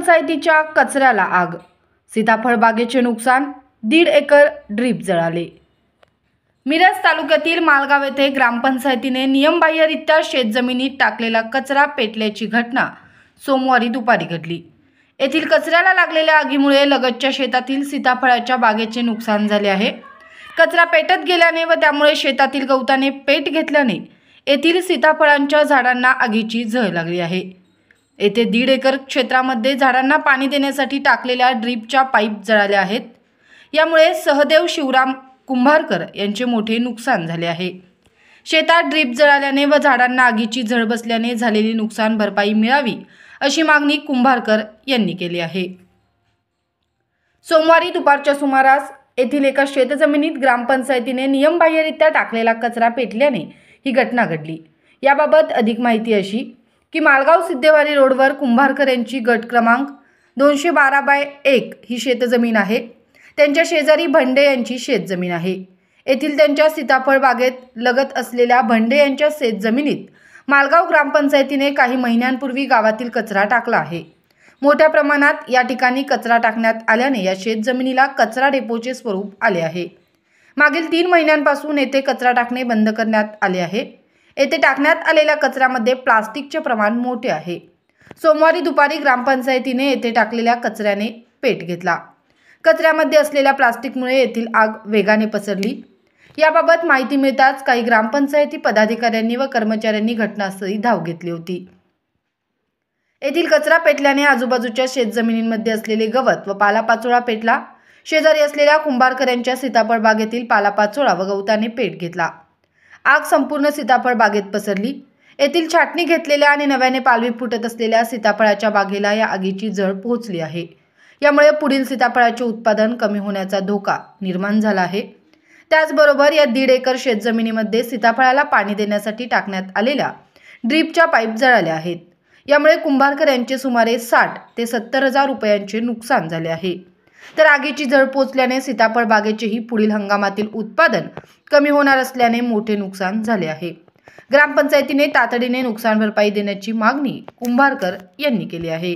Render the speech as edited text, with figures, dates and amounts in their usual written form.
ग्रामपंचायतीच्या कचऱ्याला आग, सीताफळ बागेचे नुकसान, 1.5 एकर ड्रीप जळाले। मिरज तालुक्यातील मालगाव येथे ग्रामपंचायतीने नियमबाह्यरित्या शेतजमिनीत टाकलेला कचरा पेटल्याची घटना सोमवारी दुपारी घडली। येथील कचऱ्याला लागलेल्या आगीमुळे लगतच्या शेतातील सीताफळाच्या बागेचे नुकसान झाले आहे। कचरा पेटत गेल्याने व त्यामुळे शेतातील गवताने पेट घेतल्याने येथील सीताफळांच्या झाडांना आगीची झळ लागली आहे। येथे 1.5 एकर क्षेत्रामध्ये झाडांना पाणी देण्यासाठी टाकलेल्या ड्रीपच्या पाईप जळाल्या आहेत। यामुळे सहदेव शिवराम कुंभारकर यांचे मोठे नुकसान झाले आहे। शेतात ड्रीप जळाल्याने व झाडांना आगीची झळ बसल्याने झालेली नुकसान भरपाई मिळावी अशी मागणी कुंभारकर यांनी केली आहे। सोमवारी दुपारच्या सुमारास येथील एका शेतजमिनीत ग्रामपंचायतीने नियमबाह्यरित्या टाकलेला कचरा पेटल्याने ही घटना घडली। याबाबत अधिक माहिती अशी की मालगाव सिद्धेवारी रोडवर कुंभारकर यांची गट क्रमांक 212/1 ही शेतजमीन आहे। त्यांच्या शेजारी भंडे यांची शेतजमीन आहे। येथील त्यांच्या सीताफळ बागेत लगत असलेल्या भंडे यांच्या शेतजमिनीत मालगाव ग्रामपंचायतीने काही महिन्यांपूर्वी गावातील कचरा टाकला आहे। मोठ्या प्रमाणात या ठिकाणी कचरा टाकण्यात आल्याने या शेतजमिनीला कचरा डेपोचे स्वरूप आले आहे। मागील 3 महिन्यांपासून येथे कचरा टाकणे बंद करण्यात आले आहे। येथे टाकण्यात आलेल्या कचऱ्यामध्ये प्लास्टिकचे प्रमाण मोठे आहे। सोमवारी दुपारी ग्रामपंचायतीने येथे टाकलेल्या कचऱ्याने पेट घेतला। कचऱ्यामध्ये असलेल्या प्लास्टिकमुळे येथील आग वेगाने पसरली। याबाबत माहिती मिळताच काही ग्रामपंचायती पदाधिकाऱ्यांनी व कर्मचाऱ्यांनी घटनास्थळी धाव घेतली होती। येथील कचरा पेटल्याने आजूबाजूच्या शेतजमिनींमध्ये असलेले गवत व पालापाचोळा पेटला। शेजारी असलेल्या कुंभारकर यांच्या सीताफळ बागेतील पालापाचोळा व गवताने पेट घेतला। आग संपूर्ण सीताफळ बागेत पसरली। येथील छाटणी घेतलेल्या आणि नव्याने पालवी फुटत असलेल्या सीताफळाच्या बागेला या आगीची झळ पोहोचली आहे। यामुळे पुढील सीताफळाचे उत्पादन कमी होण्याचा धोका निर्माण झाला आहे। त्याचबरोबर या 1.5 एकर शेतजमिनीमध्ये सीताफळाला पाणी देण्यासाठी टाकण्यात आलेल्या ड्रीपच्या पाईप जळाल्या आहेत। यामुळे कुंभारकर यांचे सुमारे 60 ते 70 हजार रुपयांचे नुकसान झाले आहे। तर आगीची झळ पोहोचल्याने सीताफळ बागेचेही पुढील हंगामातील उत्पादन कमी होणार असल्याने मोठे नुकसान झाले आहे। ग्रामपंचायतीने तातडीने नुकसान भरपाई देण्याची मागणी कुंभारकर यांनी केली आहे।